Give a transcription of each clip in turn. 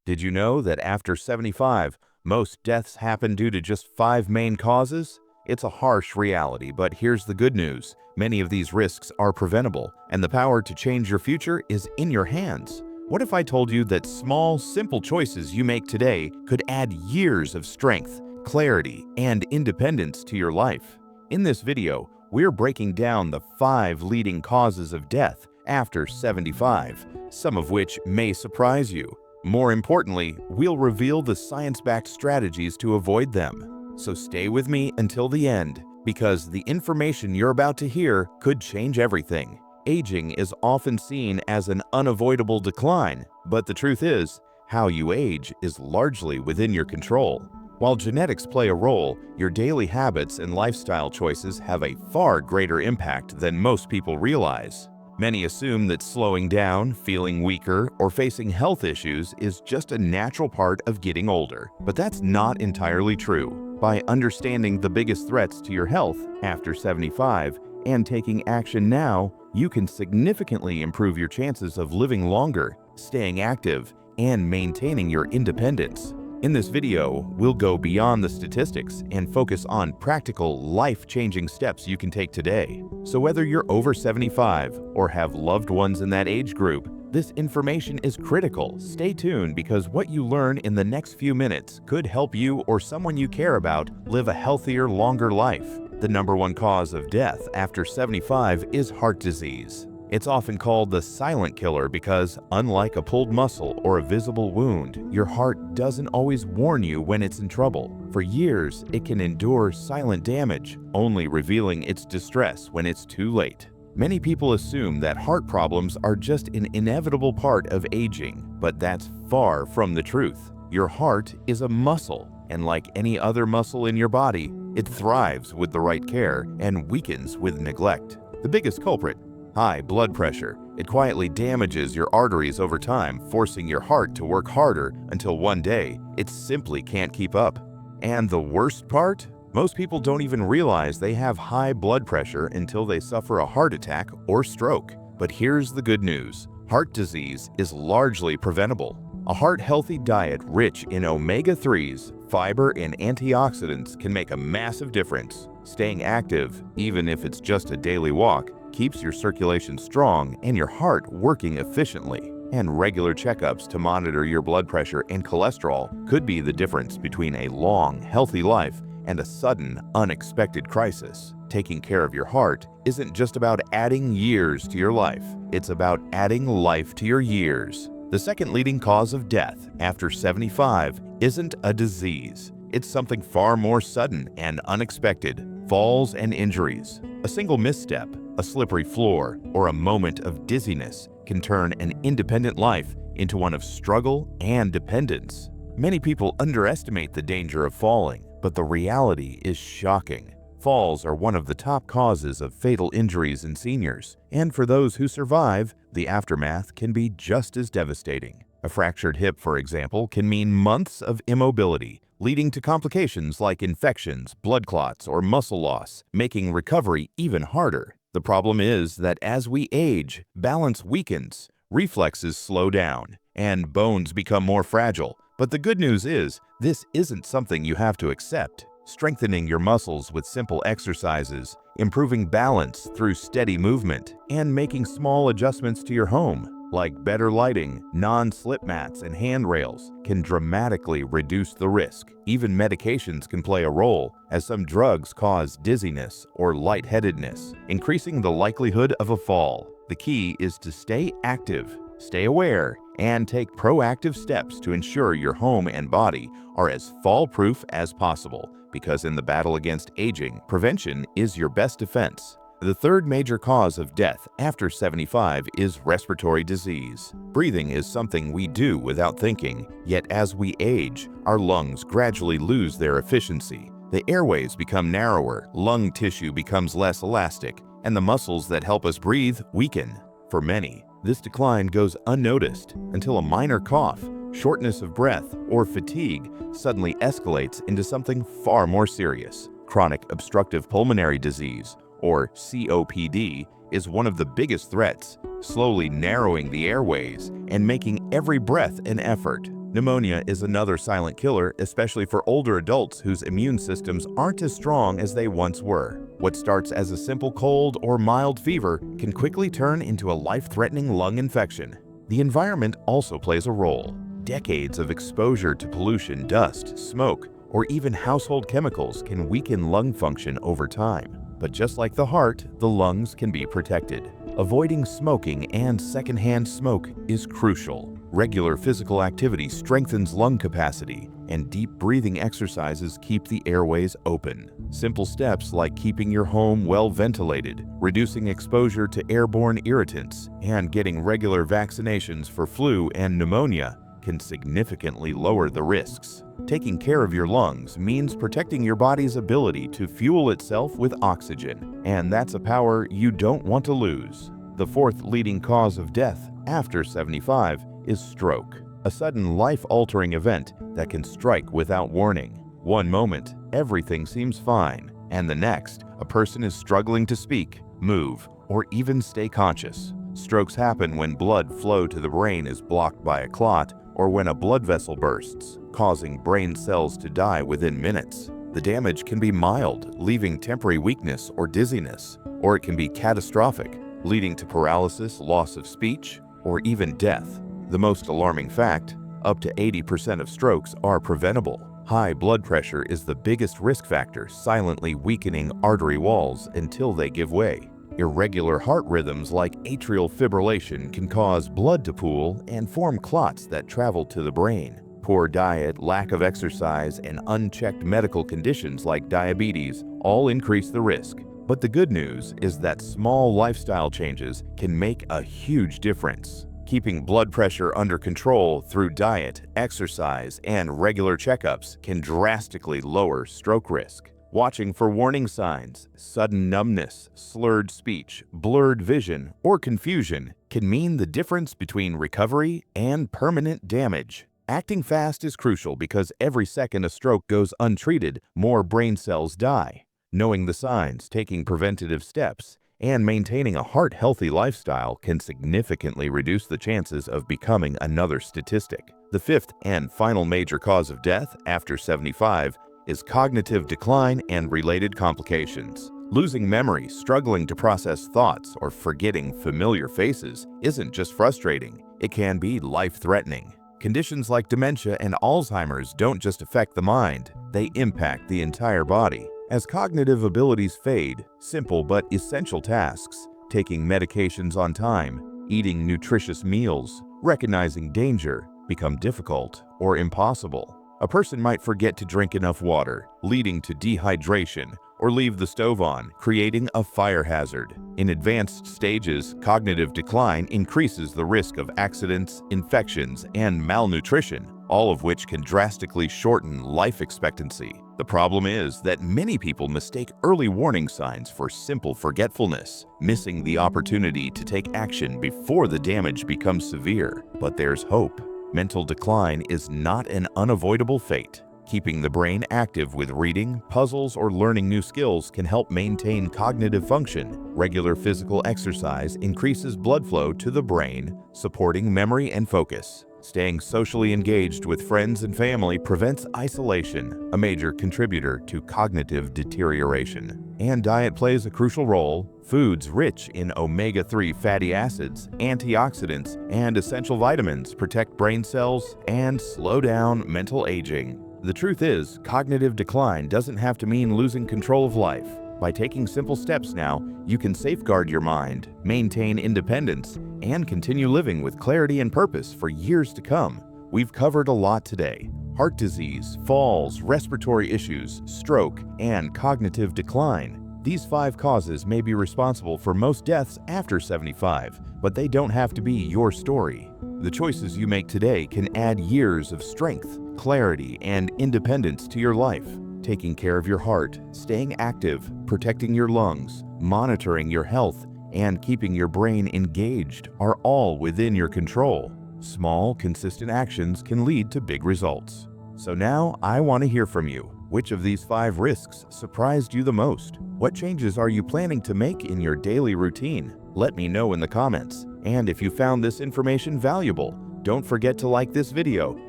Did you know that after 75, most deaths happen due to just 5 main causes? It's a harsh reality, but here's the good news. Many of these risks are preventable, and the power to change your future is in your hands. What if I told you that small, simple choices you make today could add years of strength, clarity, and independence to your life? In this video, we're breaking down the 5 leading causes of death after 75, some of which may surprise you. More importantly, we'll reveal the science-backed strategies to avoid them. So stay with me until the end, because the information you're about to hear could change everything. Aging is often seen as an unavoidable decline, but the truth is, how you age is largely within your control. While genetics play a role, your daily habits and lifestyle choices have a far greater impact than most people realize. Many assume that slowing down, feeling weaker, or facing health issues is just a natural part of getting older, but that's not entirely true. By understanding the biggest threats to your health after 75 and taking action now, you can significantly improve your chances of living longer, staying active, and maintaining your independence. In this video, we'll go beyond the statistics and focus on practical, life-changing steps you can take today. So whether you're over 75 or have loved ones in that age group, this information is critical. Stay tuned because what you learn in the next few minutes could help you or someone you care about live a healthier, longer life. The #1 cause of death after 75 is heart disease. It's often called the silent killer because, unlike a pulled muscle or a visible wound, your heart doesn't always warn you when it's in trouble. For years, it can endure silent damage, only revealing its distress when it's too late. Many people assume that heart problems are just an inevitable part of aging, but that's far from the truth. Your heart is a muscle, and like any other muscle in your body, it thrives with the right care and weakens with neglect. The biggest culprit: high blood pressure. It quietly damages your arteries over time, forcing your heart to work harder until one day it simply can't keep up. And the worst part? Most people don't even realize they have high blood pressure until they suffer a heart attack or stroke. But here's the good news. Heart disease is largely preventable. A heart-healthy diet rich in omega-3s, fiber, and antioxidants can make a massive difference. Staying active, even if it's just a daily walk, keeps your circulation strong and your heart working efficiently. And regular checkups to monitor your blood pressure and cholesterol could be the difference between a long, healthy life and a sudden, unexpected crisis. Taking care of your heart isn't just about adding years to your life, it's about adding life to your years. The second leading cause of death after 75 isn't a disease. It's something far more sudden and unexpected: falls and injuries. A single misstep, a slippery floor, or a moment of dizziness can turn an independent life into one of struggle and dependence. Many people underestimate the danger of falling, but the reality is shocking. Falls are one of the top causes of fatal injuries in seniors, and for those who survive, the aftermath can be just as devastating. A fractured hip, for example, can mean months of immobility, leading to complications like infections, blood clots, or muscle loss, making recovery even harder. The problem is that as we age, balance weakens, reflexes slow down, and bones become more fragile. But the good news is, this isn't something you have to accept. Strengthening your muscles with simple exercises, improving balance through steady movement, and making small adjustments to your home, like better lighting, non-slip mats, and handrails, can dramatically reduce the risk. Even medications can play a role, as some drugs cause dizziness or lightheadedness, increasing the likelihood of a fall. The key is to stay active, stay aware, and take proactive steps to ensure your home and body are as fall-proof as possible, because in the battle against aging, prevention is your best defense. The third major cause of death after 75 is respiratory disease. Breathing is something we do without thinking, yet as we age, our lungs gradually lose their efficiency. The airways become narrower, lung tissue becomes less elastic, and the muscles that help us breathe weaken. For many, this decline goes unnoticed until a minor cough, shortness of breath, or fatigue suddenly escalates into something far more serious. Chronic obstructive pulmonary disease, or COPD, is one of the biggest threats, slowly narrowing the airways and making every breath an effort. Pneumonia is another silent killer, especially for older adults whose immune systems aren't as strong as they once were. What starts as a simple cold or mild fever can quickly turn into a life-threatening lung infection. The environment also plays a role. Decades of exposure to pollution, dust, smoke, or even household chemicals can weaken lung function over time. But just like the heart, the lungs can be protected. Avoiding smoking and secondhand smoke is crucial. Regular physical activity strengthens lung capacity, and deep breathing exercises keep the airways open. Simple steps like keeping your home well ventilated, reducing exposure to airborne irritants, and getting regular vaccinations for flu and pneumonia can significantly lower the risks. Taking care of your lungs means protecting your body's ability to fuel itself with oxygen, and that's a power you don't want to lose. The fourth leading cause of death after 75 is stroke, a sudden life-altering event that can strike without warning. One moment, everything seems fine, and the next, a person is struggling to speak, move, or even stay conscious. Strokes happen when blood flow to the brain is blocked by a clot or when a blood vessel bursts, causing brain cells to die within minutes. The damage can be mild, leaving temporary weakness or dizziness, or it can be catastrophic, leading to paralysis, loss of speech, or even death. The most alarming fact, up to 80% of strokes are preventable. High blood pressure is the biggest risk factor, silently weakening artery walls until they give way. Irregular heart rhythms like atrial fibrillation can cause blood to pool and form clots that travel to the brain. Poor diet, lack of exercise, and unchecked medical conditions like diabetes all increase the risk. But the good news is that small lifestyle changes can make a huge difference. Keeping blood pressure under control through diet, exercise, and regular checkups can drastically lower stroke risk. Watching for warning signs, sudden numbness, slurred speech, blurred vision, or confusion can mean the difference between recovery and permanent damage. Acting fast is crucial because every second a stroke goes untreated, more brain cells die. Knowing the signs, taking preventative steps, and maintaining a heart-healthy lifestyle can significantly reduce the chances of becoming another statistic. The fifth and final major cause of death after 75 is cognitive decline and related complications. Losing memory, struggling to process thoughts, or forgetting familiar faces isn't just frustrating, it can be life-threatening. Conditions like dementia and Alzheimer's don't just affect the mind, they impact the entire body. As cognitive abilities fade, simple but essential tasks, taking medications on time, eating nutritious meals, recognizing danger, become difficult or impossible. A person might forget to drink enough water, leading to dehydration, or leave the stove on, creating a fire hazard. In advanced stages, cognitive decline increases the risk of accidents, infections, and malnutrition, all of which can drastically shorten life expectancy. The problem is that many people mistake early warning signs for simple forgetfulness, missing the opportunity to take action before the damage becomes severe. But there's hope. Mental decline is not an unavoidable fate. Keeping the brain active with reading, puzzles, or learning new skills can help maintain cognitive function. Regular physical exercise increases blood flow to the brain, supporting memory and focus. Staying socially engaged with friends and family prevents isolation, a major contributor to cognitive deterioration. And diet plays a crucial role. Foods rich in omega-3 fatty acids, antioxidants, and essential vitamins protect brain cells and slow down mental aging. The truth is, cognitive decline doesn't have to mean losing control of life. By taking simple steps now, you can safeguard your mind, maintain independence, and continue living with clarity and purpose for years to come. We've covered a lot today. Heart disease, falls, respiratory issues, stroke, and cognitive decline. These 5 causes may be responsible for most deaths after 75, but they don't have to be your story. The choices you make today can add years of strength, clarity, and independence to your life. Taking care of your heart, staying active, protecting your lungs, monitoring your health, and keeping your brain engaged are all within your control. Small, consistent actions can lead to big results. So now I want to hear from you. Which of these 5 risks surprised you the most? What changes are you planning to make in your daily routine? Let me know in the comments. And if you found this information valuable, Don't forget to like this video,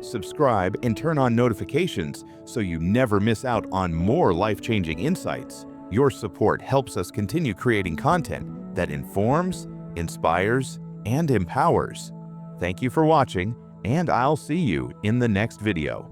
subscribe, and turn on notifications so you never miss out on more life-changing insights. Your support helps us continue creating content that informs, inspires, and empowers. Thank you for watching, and I'll see you in the next video.